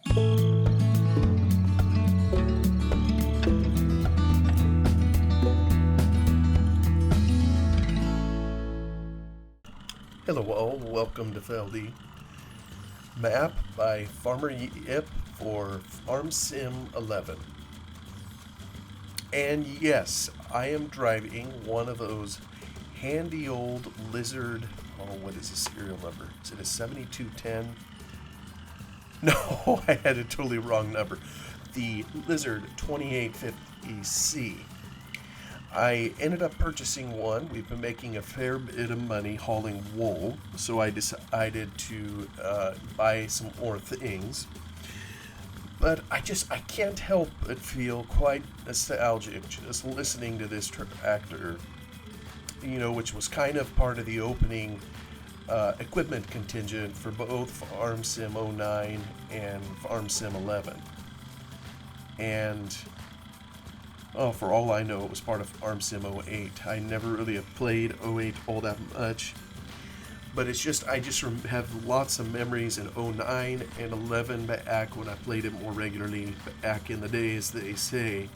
Hello all, welcome to Feldy. Map by Farmer Yip for Farm Sim 11. And yes, I am driving one of those handy old Lizard, what is the serial number? Is it a 7210? No, I had a totally wrong number. The Lizard 2850C. I ended up purchasing one. We've been making a fair bit of money hauling wool, so I decided to buy some more things. But I can't help but feel quite nostalgic just listening to this tractor, which was kind of part of the opening equipment contingent for both Farm Sim 09 and Farm Sim 11. And for all I know, it was part of Farm Sim 08. I never really have played 08 all that much. But it's just, I just have lots of memories in 09 and 11 back when I played it more regularly back in the day, as they say.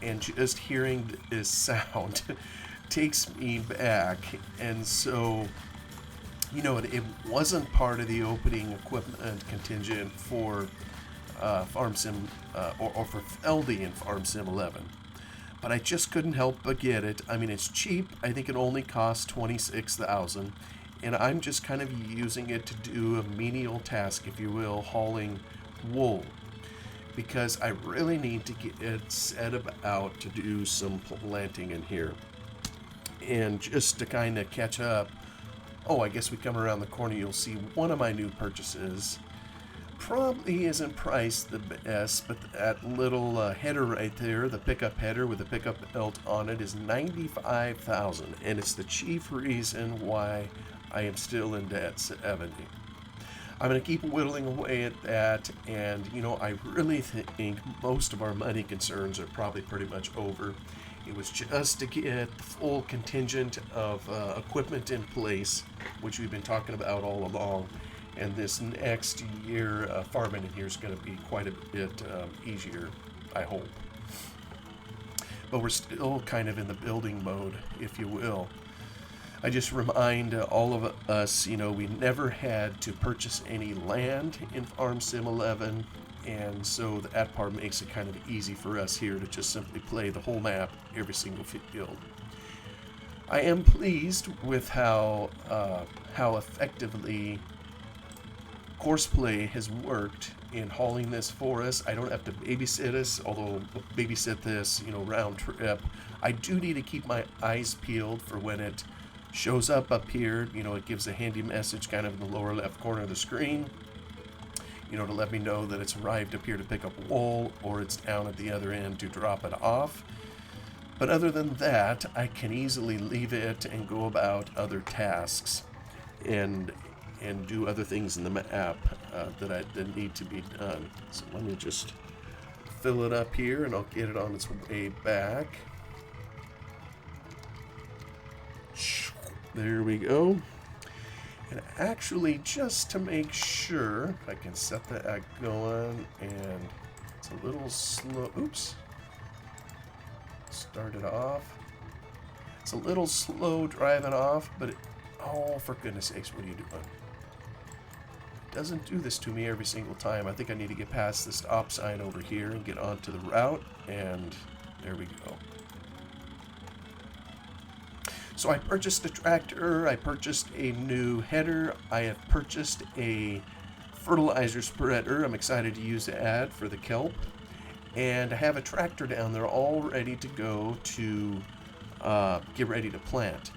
And just hearing this sound takes me back. And so, it wasn't part of the opening equipment contingent for Farm Sim, or for Feldy in Farm Sim 11. But I just couldn't help but get it. I mean, it's cheap. I think it only costs $26,000, and I'm just kind of using it to do a menial task, if you will, hauling wool, because I really need to get it set about to do some planting in here. And just to kind of catch up, I guess we come around the corner, you'll see one of my new purchases. Probably isn't priced the best, but that little header right there, the pickup header with the pickup belt on it, is $95,000, and it's the chief reason why I am still in debt 70. I'm going to keep whittling away at that, and I really think most of our money concerns are probably pretty much over. It was just to get the full contingent of equipment in place, which we've been talking about all along. And this next year, farming in here is going to be quite a bit easier, I hope. But we're still kind of in the building mode, if you will. I just remind all of us, we never had to purchase any land in Farm Sim 11, and so that part makes it kind of easy for us here to just simply play the whole map, every single field. I am pleased with how effectively Courseplay has worked in hauling this for us. I don't have to babysit us, although babysit this, round trip. I do need to keep my eyes peeled for when it shows up here. It gives a handy message kind of in the lower left corner of the screen, to let me know that it's arrived up here to pick up wool, or it's down at the other end to drop it off. But other than that, I can easily leave it and go about other tasks and do other things in the map that need to be done. So let me just fill it up here, and I'll get it on its way back. There we go. And actually, just to make sure, I can set that going, and it's a little slow. Oops. Start it off. It's a little slow driving off, but for goodness sakes, what are you doing? Doesn't do this to me every single time. I think I need to get past the stop sign over here and get onto the route, and there we go. So I purchased a tractor, I purchased a new header, I have purchased a fertilizer spreader. I'm excited to use that for the kelp, and I have a tractor down there all ready to go to get ready to plant.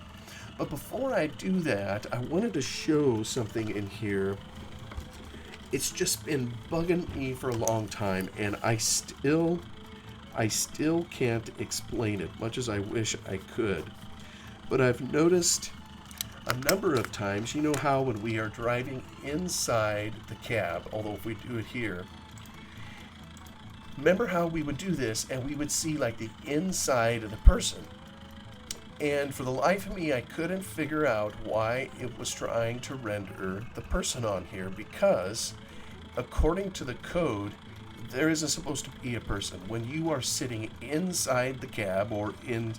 But before I do that, I wanted to show something in here. It's just been bugging me for a long time, and I still can't explain it, much as I wish I could. But I've noticed a number of times, how when we are driving inside the cab, although if we do it here, remember how we would do this and we would see like the inside of the person. And for the life of me, I couldn't figure out why it was trying to render the person on here, because according to the code, there isn't supposed to be a person. When you are sitting inside the cab or in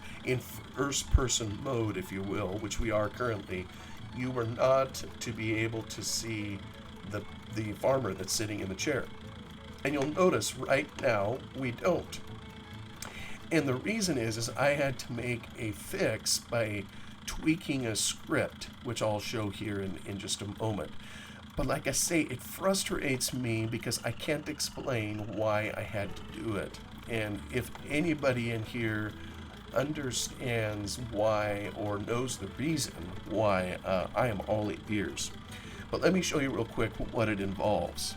first person mode, if you will, which we are currently, you are not to be able to see the farmer that's sitting in the chair. And you'll notice right now we don't. And the reason is I had to make a fix by tweaking a script, which I'll show here in just a moment. But like I say, it frustrates me because I can't explain why I had to do it. And if anybody in here understands why or knows the reason why, I am all ears. But let me show you real quick what it involves.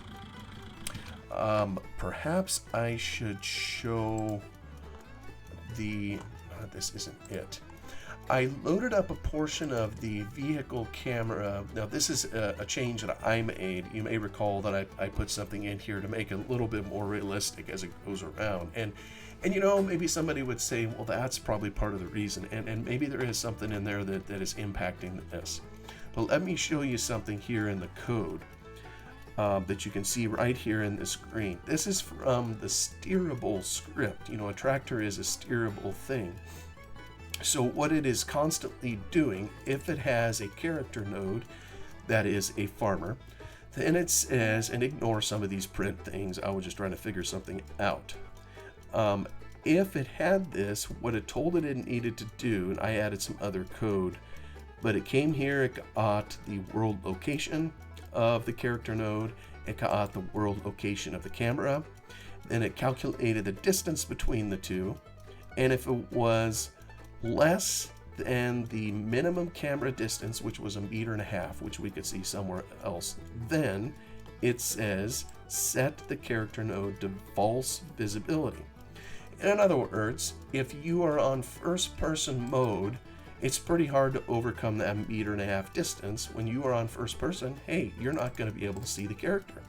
Perhaps I should show the... this isn't it. I loaded up a portion of the vehicle camera. Now this is a change that I made. You may recall that I put something in here to make it a little bit more realistic as it goes around. And you know, maybe somebody would say, well, that's probably part of the reason. And maybe there is something in there that is impacting this. But let me show you something here in the code that you can see right here in the screen. This is from the steerable script. You know, a tractor is a steerable thing. So what it is constantly doing, if it has a character node that is a farmer, then it says, and ignore some of these print things, I was just trying to figure something out. If it had this, what it told it needed to do, and I added some other code, but it came here, it got the world location of the character node, it got the world location of the camera, then it calculated the distance between the two, and if it was less than the minimum camera distance, which was 1.5 meters, which we could see somewhere else, then it says set the character node to false visibility. In other words, if you are on first person mode, it's pretty hard to overcome that 1.5 meters distance. When you are on first person, hey, you're not going to be able to see the character.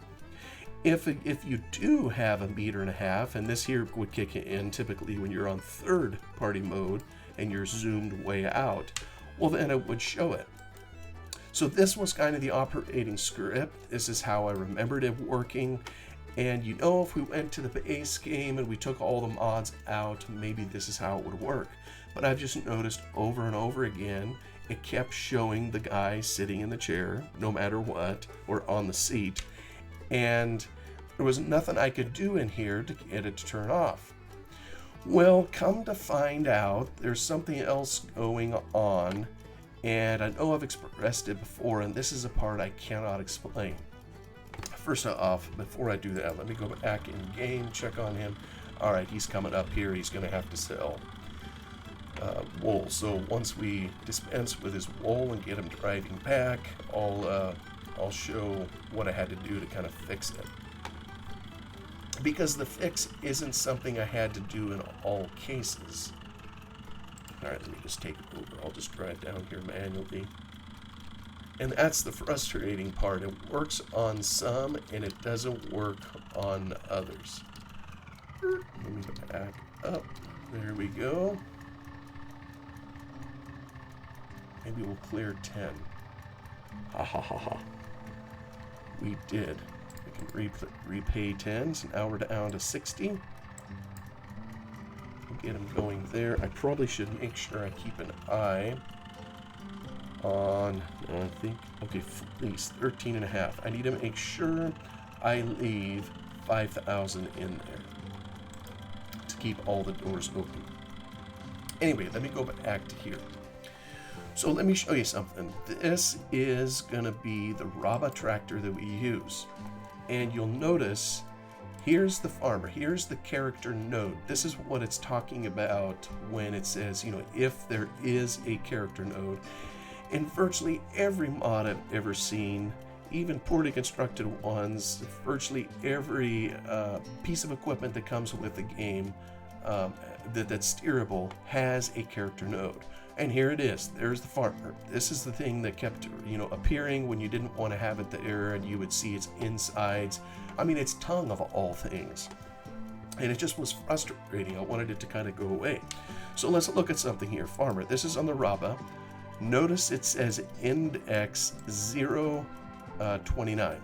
If you do have 1.5 meters, and this here would kick in typically when you're on third party mode and you're zoomed way out, well then it would show it. So this was kind of the operating script. This is how I remembered it working. And you know, if we went to the base game and we took all the mods out, maybe this is how it would work. But I've just noticed over and over again, it kept showing the guy sitting in the chair, no matter what, or on the seat. And there was nothing I could do in here to get it to turn off. Well, come to find out, there's something else going on, and I know I've expressed it before, and this is a part I cannot explain. First off, before I do that, let me go back in game, check on him. All right, he's coming up here. He's going to have to sell wool. So once we dispense with his wool and get him driving back, I'll show what I had to do to kind of fix it. Because the fix isn't something I had to do in all cases. All right, let me just take it over. I'll just drive down here manually. And that's the frustrating part. It works on some and it doesn't work on others. Let me back up. There we go. Maybe we'll clear 10. Ha ha ha ha. We did. We can repay 10, so now we're down to 60. We'll get him going there. I probably should make sure I keep an eye on, I think, okay, fleece, 13.5. I need to make sure I leave 5,000 in there to keep all the doors open. Anyway, let me go back to here. So let me show you something. This is going to be the Raba tractor that we use. And you'll notice, here's the farmer, here's the character node. This is what it's talking about when it says, you know, if there is a character node. In virtually every mod I've ever seen, even poorly constructed ones, virtually every piece of equipment that comes with the game that's steerable has a character node. And here it is. There's the farmer. This is the thing that kept, you know, appearing when you didn't want to have it there, and you would see its insides. I mean, its tongue of all things. And it just was frustrating. I wanted it to kind of go away. So let's look at something here. Farmer. This is on the Raba. Notice it says index 029.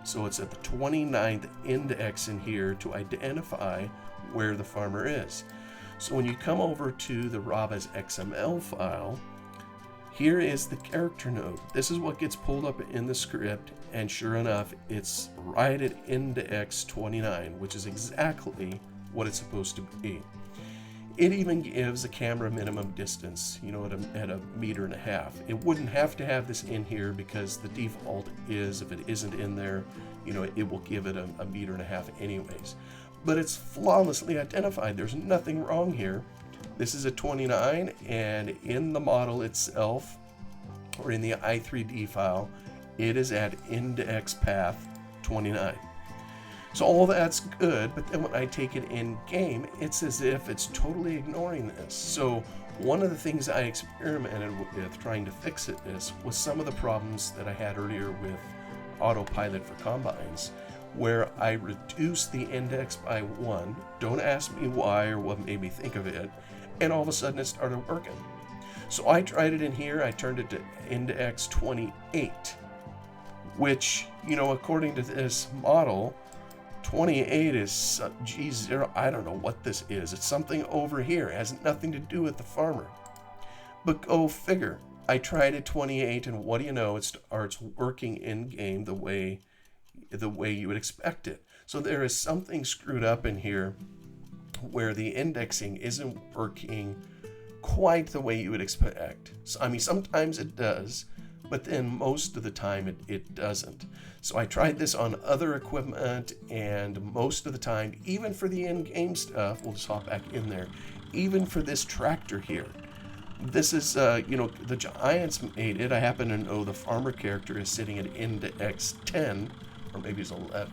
So it's at the 29th index in here to identify where the farmer is. So when you come over to the Rabas XML file, here is the character node. This is what gets pulled up in the script, and sure enough, it's right at index 29, which is exactly what it's supposed to be. It even gives a camera minimum distance, at a 1.5 meters. It wouldn't have to have this in here because the default is, if it isn't in there, it will give it a 1.5 meters anyways. But it's flawlessly identified. There's nothing wrong here. This is a 29, and in the model itself, or in the i3D file, it is at index path 29. So all that's good, but then when I take it in game, it's as if it's totally ignoring this. So one of the things I experimented with trying to fix this was some of the problems that I had earlier with autopilot for combines, where I reduced the index by 1. Don't ask me why or what made me think of it. And all of a sudden it started working. So I tried it in here. I turned it to index 28, which, according to this model, 28 is G0. I don't know what this is. It's something over here. It has nothing to do with the farmer. But go figure. I tried at 28, and what do you know? It starts working in game the way you would expect it. So there is something screwed up in here where the indexing isn't working quite the way you would expect. So, sometimes it does, but then most of the time it doesn't. So I tried this on other equipment, and most of the time, even for the in-game stuff, we'll just hop back in there, even for this tractor here, this is, the Giants made it. I happen to know the farmer character is sitting at index 10, or maybe it's 11.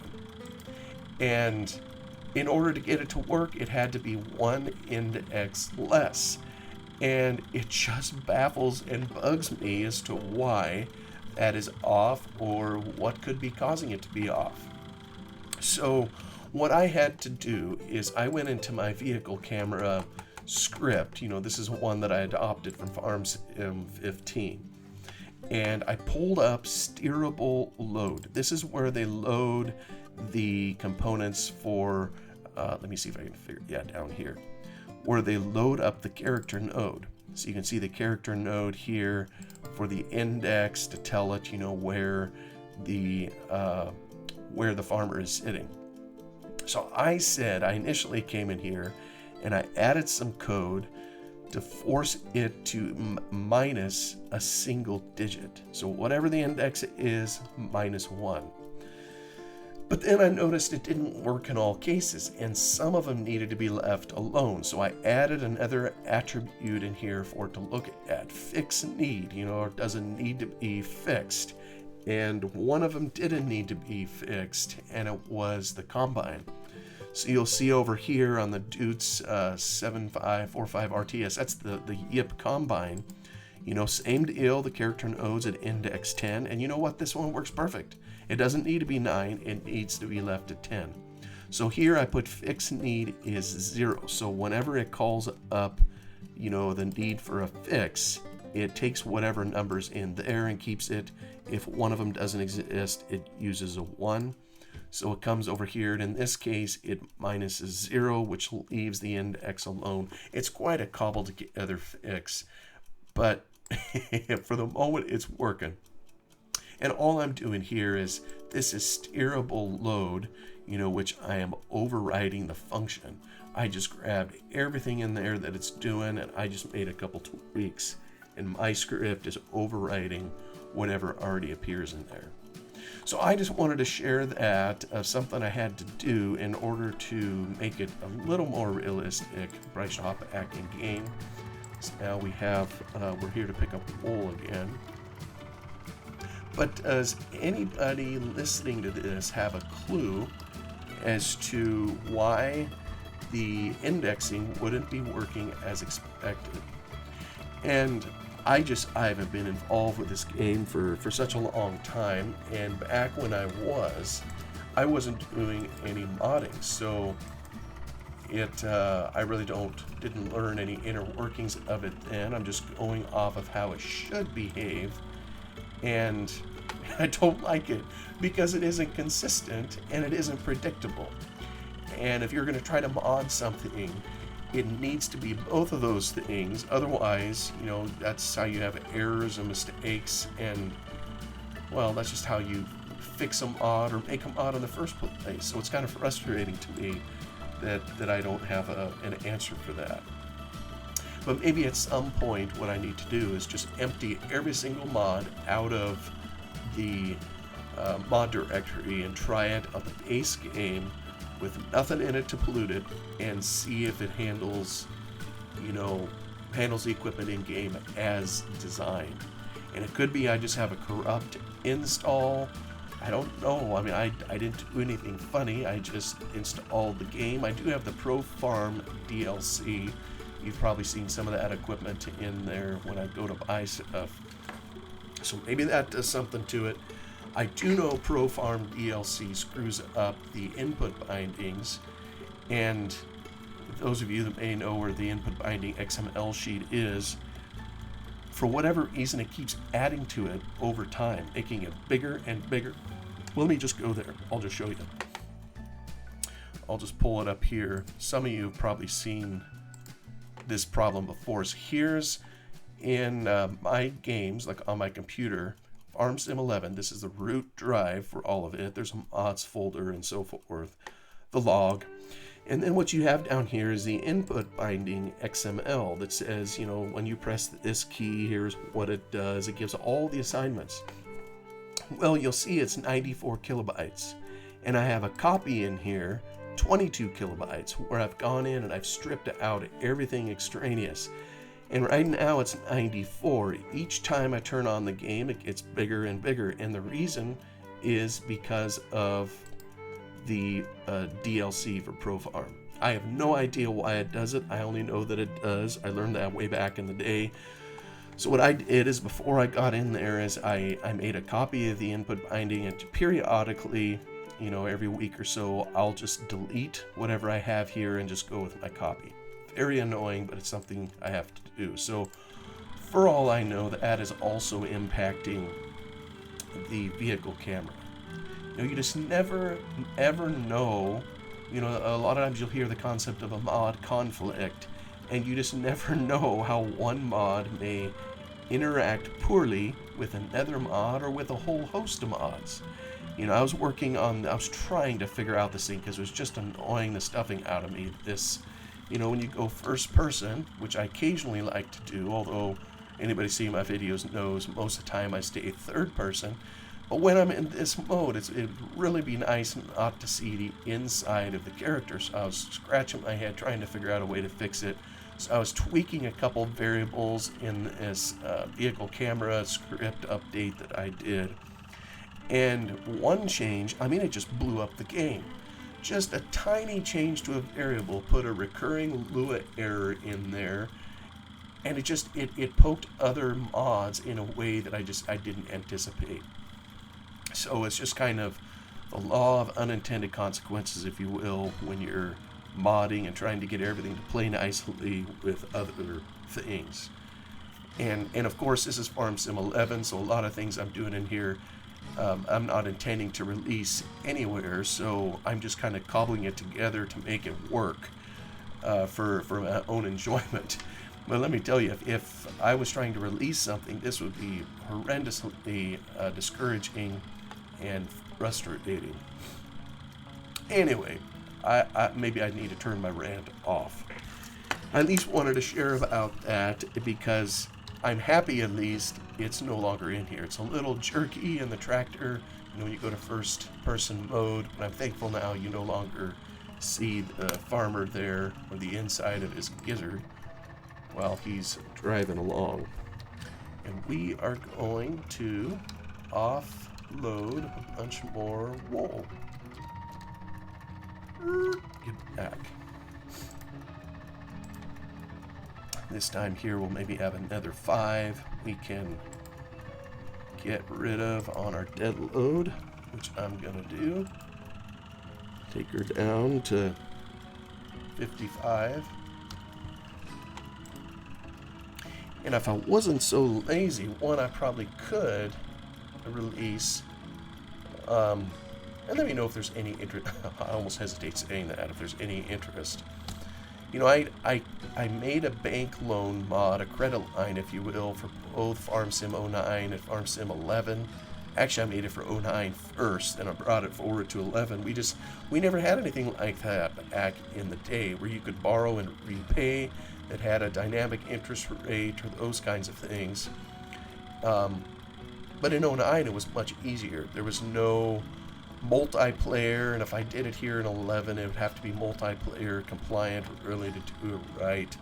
And in order to get it to work, it had to be 1 index less. And it just baffles and bugs me as to why that is off or what could be causing it to be off. So what I had to do is I went into my vehicle camera script. This is one that I adopted from Farms 15. And I pulled up steerable load. This is where they load the components for, let me see if I can figure, down here, where they load up the character node. So you can see the character node here for the index to tell it, where the farmer is sitting. So I initially came in here and I added some code to force it to minus a single digit. So whatever the index is, -1. But then I noticed it didn't work in all cases, and some of them needed to be left alone. So I added another attribute in here for it to look at, fix need, or does it need to be fixed? And one of them didn't need to be fixed, and it was the combine. So you'll see over here on the Dutes 7545 RTS, that's the YIP combine. Same deal, the character nodes at index 10, and you know what? This one works perfect. It doesn't need to be 9, it needs to be left at 10. So here I put fix need is 0. So whenever it calls up, the need for a fix, it takes whatever number's in there and keeps it. If one of them doesn't exist, it uses a 1. So it comes over here, and in this case, it minuses 0, which leaves the index alone. It's quite a cobbled together fix, but for the moment, it's working. And all I'm doing here is, this is steerable load, which I am overriding the function. I just grabbed everything in there that it's doing, and I just made a couple tweaks, and my script is overriding whatever already appears in there. So I just wanted to share that something I had to do in order to make it a little more realistic. But I should hop back in game. So now we're here to pick up wool again. But does anybody listening to this have a clue as to why the indexing wouldn't be working as expected? And I haven't been involved with this game for such a long time, and back when I wasn't doing any modding, so I really didn't learn any inner workings of it then. I'm just going off of how it should behave, and I don't like it because it isn't consistent and it isn't predictable. And if you're going to try to mod something, it needs to be both of those things. Otherwise, that's how you have errors and mistakes, and well, that's just how you fix a mod or make a mod in the first place. So it's kind of frustrating to me that I don't have an answer for that. But maybe at some point what I need to do is just empty every single mod out of the mod directory and try it on the base game with nothing in it to pollute it, and see if it handles the equipment in game as designed. And it could be I just have a corrupt install. I don't know. I mean, I didn't do anything funny. I just installed the game. I do have the Pro Farm DLC. You've probably seen some of that equipment in there when I go to buy stuff. So maybe that does something to it. I do know Pro Farm DLC screws up the input bindings, and those of you that may know where the input binding XML sheet is, for whatever reason it keeps adding to it over time, making it bigger and bigger. Well, let me just go there. I'll just show you. I'll just pull it up here. Some of you have probably seen this problem before. So here's in my games, like on my computer, Farm Sim 11, this is the root drive for all of it. There's a mods folder and so forth, the log. And then what you have down here is the input binding XML that says, when you press this key, here's what it does. It gives all the assignments. Well, you'll see it's 94 kilobytes. And I have a copy in here, 22 kilobytes, where I've gone in and I've stripped out everything extraneous. And right now it's 94. Each time I turn on the game, it gets bigger and bigger. And the reason is because of the DLC for Pro Farm. I have no idea why it does it. I only know that it does. I learned that way back in the day. So what I did is, before I got in there, is I made a copy of the input binding, and periodically, every week or so, I'll just delete whatever I have here and just go with my copy. Very annoying, but it's something I have to do. So for all I know, that is also impacting the vehicle camera. You just never ever know. A lot of times you'll hear the concept of a mod conflict, and you just never know how one mod may interact poorly with another mod or with a whole host of mods. I was trying to figure out this thing because it was just annoying the stuffing out of me. When you go first person, which I occasionally like to do, although anybody seeing my videos knows most of the time I stay third person. But when I'm in this mode, it'd really be nice not to see the inside of the character. So I was scratching my head trying to figure out a way to fix it. So I was tweaking a couple variables in this vehicle camera script update that I did. And one change, it just blew up the game. Just a tiny change to a variable put a recurring Lua error in there, and it poked other mods in a way that I didn't anticipate. So it's just kind of the law of unintended consequences, if you will, when you're modding and trying to get everything to play nicely with other things. And of course, this is Farm Sim 11, so a lot of things I'm doing in here I'm not intending to release anywhere, so I'm just kind of cobbling it together to make it work for my own enjoyment. But let me tell you, if I was trying to release something, this would be horrendously discouraging and frustrating. Anyway, maybe I need to turn my rant off. I at least wanted to share about that because I'm happy at least it's no longer in here. It's a little jerky in the tractor, when you go to first person mode, but I'm thankful now you no longer see the farmer there or the inside of his gizzard while he's driving along. And we are going to offload a bunch more wool. Get back. This time here we'll maybe have another 5 we can get rid of on our dead load, which I'm gonna do. Take her down to 55. And if I wasn't so lazy, one I probably could release And let me know if there's any interest. I almost hesitate saying that, if there's any interest. You know, I made a bank loan mod, a credit line, if you will, for both Farm Sim 09 and Farm Sim 11. Actually, I made it for 09 first, and I brought it forward to 11. We never had anything like that back in the day, where you could borrow and repay, that had a dynamic interest rate, or those kinds of things. But in 09, it was much easier. There was no multiplayer, and if I did it here in 11, it would have to be multiplayer compliant related to it right.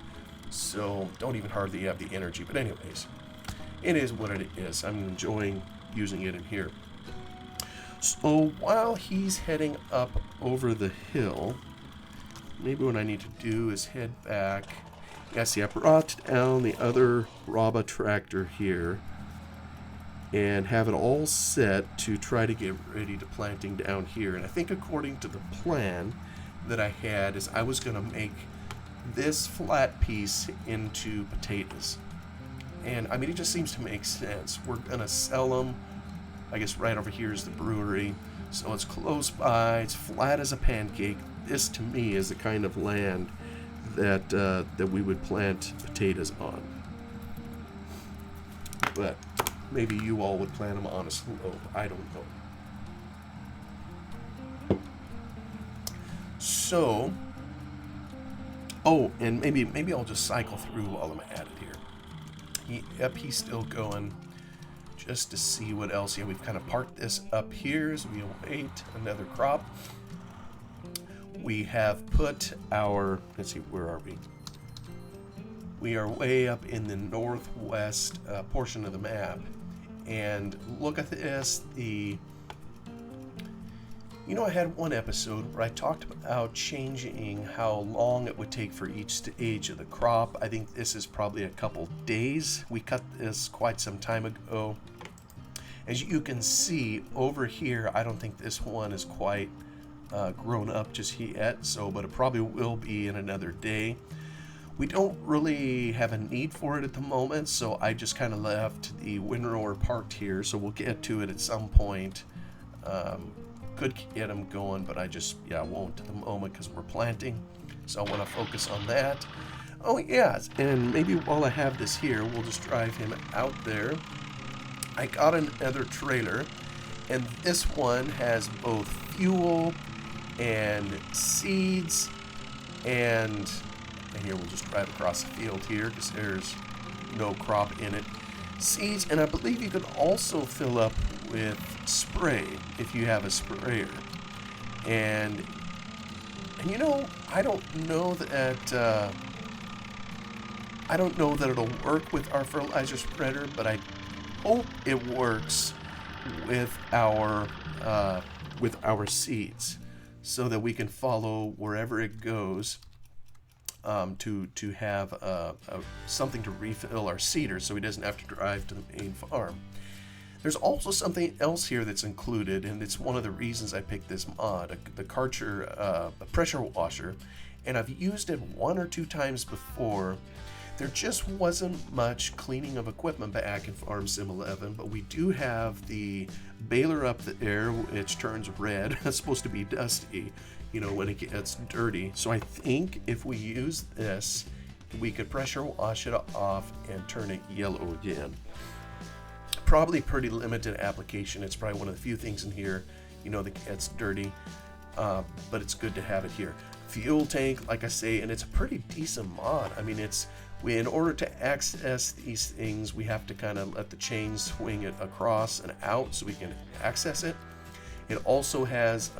So don't even hardly have the energy. But anyways, it is what it is. I'm enjoying using it in here. So while he's heading up over the hill, maybe what I need to do is head back. Yeah, see, I brought down the other Raba tractor here and have it all set to try to get ready to planting down here. And I think according to the plan that I had is I was going to make this flat piece into potatoes. And I mean, it just seems to make sense. We're going to sell them. I guess right over here is the brewery. So it's close by. It's flat as a pancake. This to me is the kind of land that we would plant potatoes on. But maybe you all would plant them on a slope. I don't know. So, oh, and maybe I'll just cycle through while I'm at it here. He's still going, just to see what else. Yeah, we've kind of parked this up here as we await another crop. We have put our, let's see, where are we? We are way up in the northwest portion of the map. And look at this, you know, I had one episode where I talked about changing how long it would take for each stage of the crop. I think this is probably a couple days. We cut this quite some time ago. As you can see over here, I don't think this one is quite grown up just yet, but it probably will be in another day. We don't really have a need for it at the moment, so I just kind of left the windrower parked here, so we'll get to it at some point. Could get them going, but I just, won't at the moment because we're planting, so I want to focus on that. Oh, yeah, and maybe while I have this here, we'll just drive him out there. I got another trailer, and this one has both fuel and seeds, and here we'll just drive across the field here because there's no crop in it. Seeds, and I believe you can also fill up with spray if you have a sprayer. And you know, I don't know that it'll work with our fertilizer spreader, but I hope it works with our seeds, so that we can follow wherever it goes. To have something to refill our seeder, so he doesn't have to drive to the main farm. There's also something else here that's included, and it's one of the reasons I picked this mod, the Karcher a pressure washer, and I've used it 1 or 2 times before. There just wasn't much cleaning of equipment back in Farm Sim 11, but we do have the baler up there, which turns red. It's supposed to be dusty, you know, when it gets dirty. So I think if we use this, we could pressure wash it off and turn it yellow again. Probably pretty limited application. It's probably one of the few things in here, you know, that gets dirty, but it's good to have it here. Fuel tank, like I say, and it's a pretty decent mod. I mean, in order to access these things, we have to kind of let the chain swing it across and out so we can access it. It also has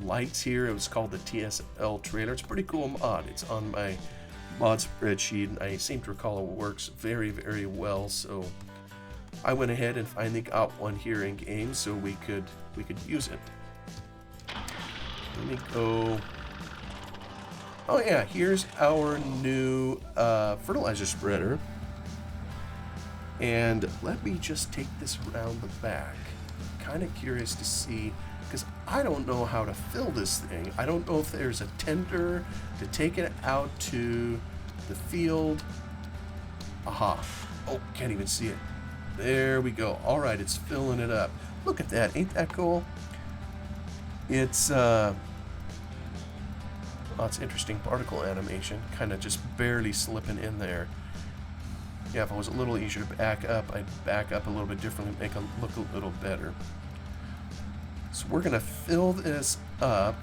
lights here. It was called the TSL trailer. It's a pretty cool mod. It's on my mod spreadsheet, and I seem to recall it works very, very well. So I went ahead and finally got one here in game so we could use it. Let me go. Oh yeah, here's our new fertilizer spreader. And let me just take this around the back. Kind of curious to see, because I don't know how to fill this thing. I don't know if there's a tender to take it out to the field. Aha. Oh, can't even see it. There we go. All right, it's filling it up. Look at that. Ain't that cool? It's lots of interesting particle animation, kind of just barely slipping in there. Yeah, if it was a little easier to back up, I'd back up a little bit differently, make it look a little better. So we're gonna fill this up.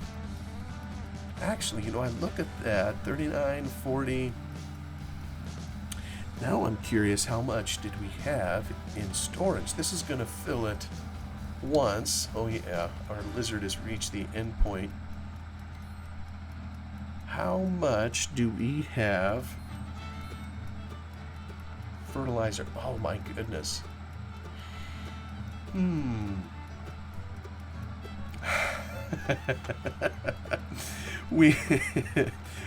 Actually, you know, I look at that, 39, 40. Now I'm curious, how much did we have in storage? This is gonna fill it once. Oh yeah, our lizard has reached the end point. How much do we have fertilizer? Oh my goodness. We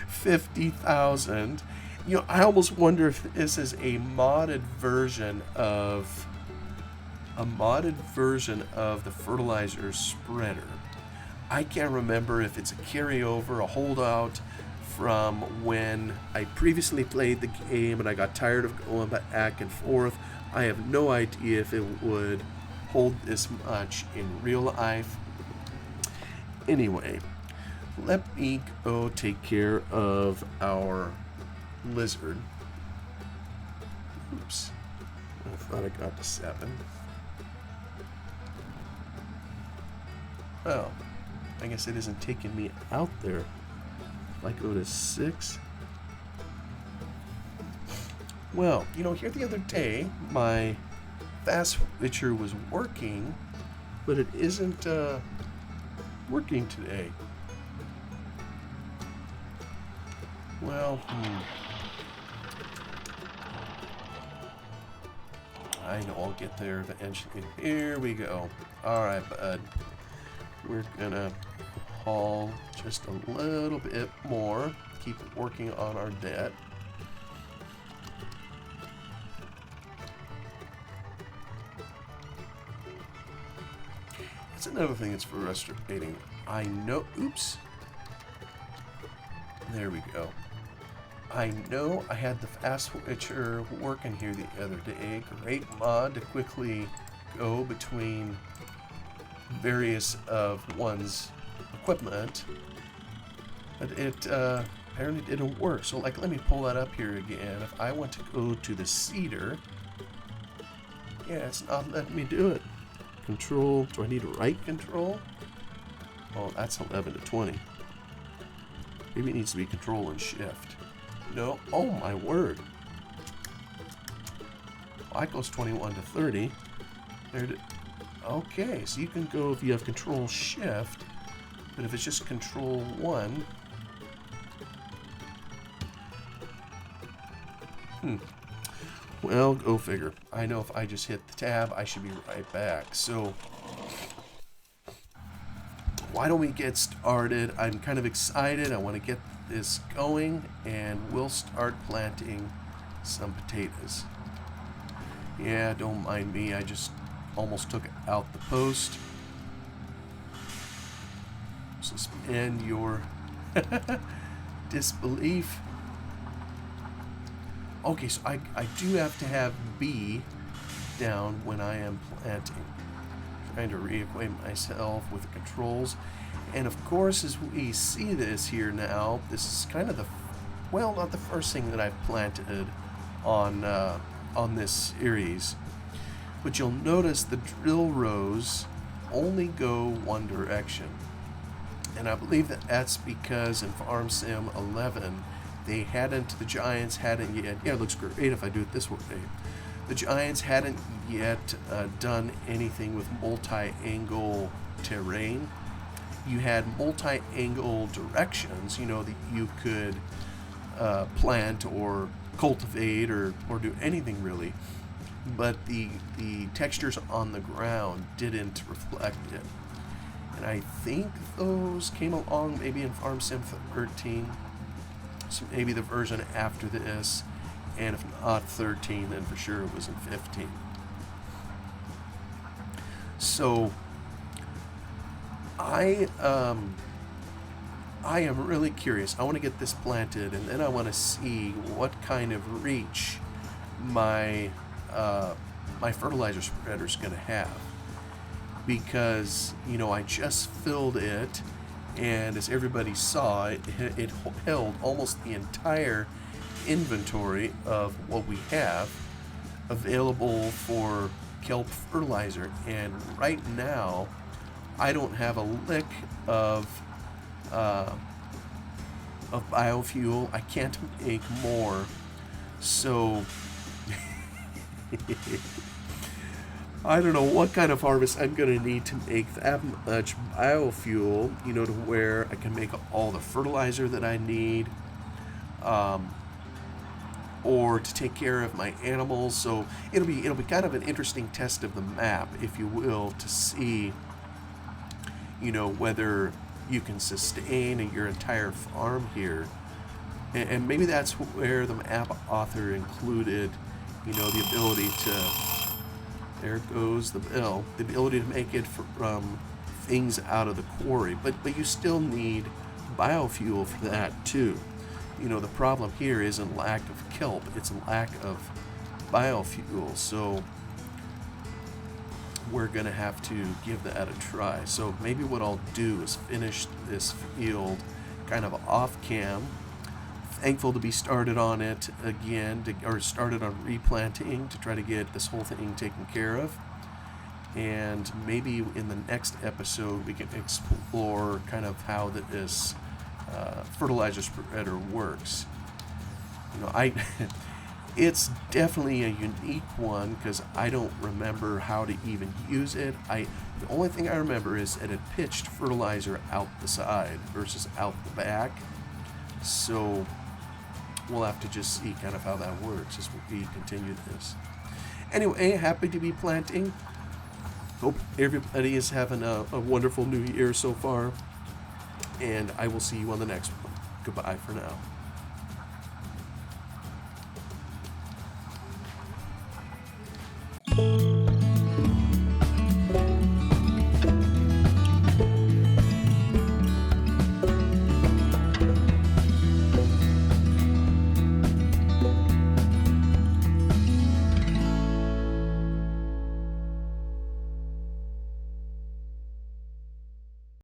50,000. You know, I almost wonder if this is a modded version of the fertilizer spreader. I can't remember if it's a carryover, a holdout from when I previously played the game and I got tired of going back and forth. I have no idea if it would hold this much in real life. Anyway, let me go take care of our lizard. Oops. I thought I got to 7. Oh, I guess it isn't taking me out there. If I go to 6. Well, you know, here the other day, my fast switcher was working, but it isn't working today. Well, I know I'll get there eventually. Here we go. Alright, bud. We're gonna haul just a little bit more. Keep working on our debt. That's another thing that's frustrating. I know. Oops. There we go. I know I had the fast switcher working here the other day. Great mod to quickly go between various of one's equipment, but it apparently didn't work. So, like, let me pull that up here again. If I want to go to the cedar, yeah, it's not letting me do it. Control. Do I need right control? Oh, that's 11 to 20. Maybe it needs to be control and shift. No. Oh my word. Well, that goes 21 to 30. Okay, so you can go if you have control shift, but if it's just control 1. Well, go figure. I know if I just hit the tab, I should be right back. So, why don't we get started? I'm kind of excited. I want to get this going, and we'll start planting some potatoes. Yeah, don't mind me. I just almost took out the post. Suspend your disbelief. Okay, so I do have to have B down when I am planting. Trying to reacquaint myself with the controls. And of course, as we see this here now, this is kind of the, well, not the first thing that I've planted on this series. But you'll notice the drill rows only go one direction. And I believe that that's because in Farm Sim 11, the Giants hadn't yet, yeah, it looks great if I do it this way. The Giants hadn't yet done anything with multi-angle terrain. You had multi-angle directions, you know, that you could plant or cultivate or do anything really. But the textures on the ground didn't reflect it. And I think those came along maybe in Farm Sim 13. So maybe the version after this, and if not 13, then for sure it was in 15. So I am really curious. I want to get this planted, and then I want to see what kind of reach my my fertilizer spreader is going to have. because, I just filled it, and as everybody saw, it held almost the entire inventory of what we have available for kelp fertilizer. And right now, I don't have a lick uh, of biofuel. I can't make more. So I don't know what kind of harvest I'm going to need to make that much biofuel, to where I can make all the fertilizer that I need, or to take care of my animals. So it'll be kind of an interesting test of the map, if you will, to see, whether you can sustain your entire farm here. And maybe that's where the map author included, the ability to, there goes the bill, the ability to make it from things out of the quarry. But you still need biofuel for that too. The problem here isn't lack of kelp, it's a lack of biofuel. So we're going to have to give that a try. So maybe what I'll do is finish this field kind of off cam. Thankful to be started on it again, or started on replanting to try to get this whole thing taken care of. And maybe in the next episode we can explore kind of how this fertilizer spreader works. It's definitely a unique one because I don't remember how to even use it. The only thing I remember is that it pitched fertilizer out the side versus out the back. So we'll have to just see kind of how that works as we continue this. Anyway, happy to be planting. Hope everybody is having a wonderful new year so far. And I will see you on the next one. Goodbye for now.